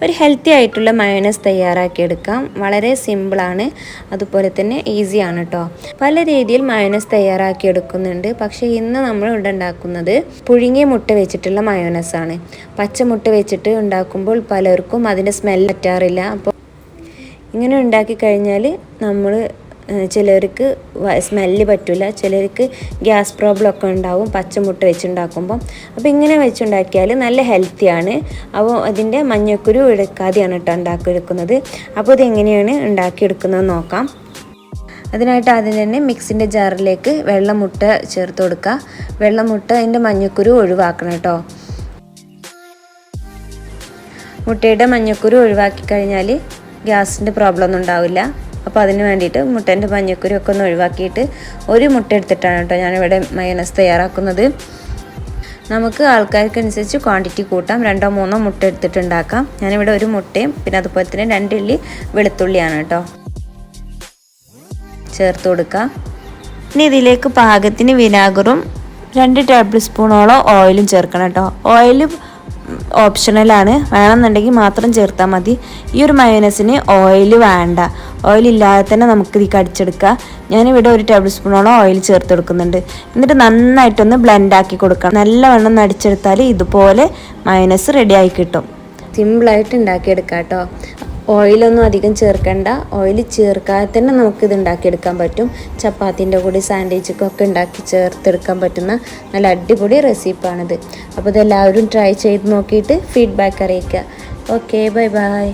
ഒരു ഹെൽത്തി ആയിട്ടുള്ള മയോണൈസ് തയ്യാറാക്കിയെടുക്കാം. വളരെ സിമ്പിളാണ്, അതുപോലെ തന്നെ ഈസിയാണ് കേട്ടോ. പല രീതിയിൽ മയോണൈസ് തയ്യാറാക്കിയെടുക്കുന്നുണ്ട്. പക്ഷേ ഇന്ന് നമ്മൾ ഇവിടെ ഉണ്ടാക്കുന്നത് പുഴുങ്ങിയ മുട്ട വെച്ചിട്ടുള്ള മയോണൈസാണ്. പച്ചമുട്ട വെച്ചിട്ട് ഉണ്ടാക്കുമ്പോൾ പലർക്കും അതിൻ്റെ സ്മെല്ല് പറ്റാറില്ല. അപ്പോൾ ഇങ്ങനെ ഉണ്ടാക്കി കഴിഞ്ഞാൽ ചിലർക്ക് സ്മെല്ല് പറ്റില്ല, ചിലർക്ക് ഗ്യാസ് പ്രോബ്ലം ഒക്കെ ഉണ്ടാവും പച്ചമുട്ട വെച്ചുണ്ടാക്കുമ്പോൾ. അപ്പോൾ ഇങ്ങനെ വെച്ചുണ്ടാക്കിയാൽ നല്ല ഹെൽത്തിയാണ്. അപ്പോൾ അതിൻ്റെ മഞ്ഞക്കുരു എടുക്കാതെയാണ് കേട്ടോ ഉണ്ടാക്കിയെടുക്കുന്നത്. അപ്പോൾ ഇതെങ്ങനെയാണ് ഉണ്ടാക്കിയെടുക്കുന്നത് നോക്കാം. അതിനായിട്ട് ആദ്യം തന്നെ മിക്സിൻ്റെ ജാറിലേക്ക് വെള്ളമുട്ട ചേർത്ത് കൊടുക്കുക. വെള്ളമുട്ട അതിൻ്റെ മഞ്ഞക്കുരു ഒഴിവാക്കണം കേട്ടോ. മുട്ടയുടെ മഞ്ഞക്കുരു ഒഴിവാക്കി കഴിഞ്ഞാൽ ഗ്യാസിൻ്റെ പ്രോബ്ലം ഒന്നും ഉണ്ടാവില്ല. അപ്പോൾ അതിന് വേണ്ടിയിട്ട് മുട്ടേൻ്റെ മഞ്ഞക്കുരു ഒക്കെ ഒന്ന് ഒഴിവാക്കിയിട്ട് ഒരു മുട്ട എടുത്തിട്ടാണ് കേട്ടോ ഞാനിവിടെ മയോണൈസ് തയ്യാറാക്കുന്നത്. നമുക്ക് ആൾക്കാർക്കനുസരിച്ച് ക്വാണ്ടിറ്റി കൂട്ടാം. 2-3 മുട്ട എടുത്തിട്ടുണ്ടാക്കാം. ഞാനിവിടെ ഒരു മുട്ടയും പിന്നെ അതുപോലെ തന്നെ 2 ഇല്ലി വെളുത്തുള്ളിയാണ് കേട്ടോ ചേർത്ത് കൊടുക്കാം. ഇനി ഇതിലേക്ക് പാകത്തിന് വിനാഗറും 2 ടേബിൾ സ്പൂണോളം ഓയിലും ചേർക്കണം കേട്ടോ. ഓയിൽ ഓപ്ഷണലാണ്, വേണമെന്നുണ്ടെങ്കിൽ മാത്രം ചേർത്താൽ മതി. ഈ ഒരു മയോണൈസിന് ഓയിൽ വേണ്ട, ഓയിലില്ലാതെ തന്നെ നമുക്ക് ഇത് കടിച്ചെടുക്കുക. ഞാനിവിടെ 1 ടേബിൾ സ്പൂണോളം ഓയിൽ ചേർത്ത് കൊടുക്കുന്നുണ്ട്. എന്നിട്ട് നന്നായിട്ടൊന്ന് ബ്ലെൻഡാക്കി കൊടുക്കണം. നല്ലവണ്ണം നടിച്ചെടുത്താൽ ഇതുപോലെ മയോണൈസ് റെഡിയായി കിട്ടും. സിമ്പിളായിട്ട് ഉണ്ടാക്കിയെടുക്കാം കേട്ടോ. ഓയിലൊന്നും അധികം ചേർക്കണ്ട. ഓയിൽ ചേർക്കാതെ തന്നെ നമുക്കിത് ഉണ്ടാക്കിയെടുക്കാൻ പറ്റും. ചപ്പാത്തിൻ്റെ കൂടി സാൻഡ്വിച്ചൊക്കെ ഉണ്ടാക്കി ചേർത്തെടുക്കാൻ പറ്റുന്ന നല്ല അടിപൊളി റെസിപ്പിയാണിത്. അപ്പോൾ ഇതെല്ലാവരും ട്രൈ ചെയ്ത് നോക്കിയിട്ട് ഫീഡ്ബാക്ക് അറിയിക്കുക. Okay, bye bye.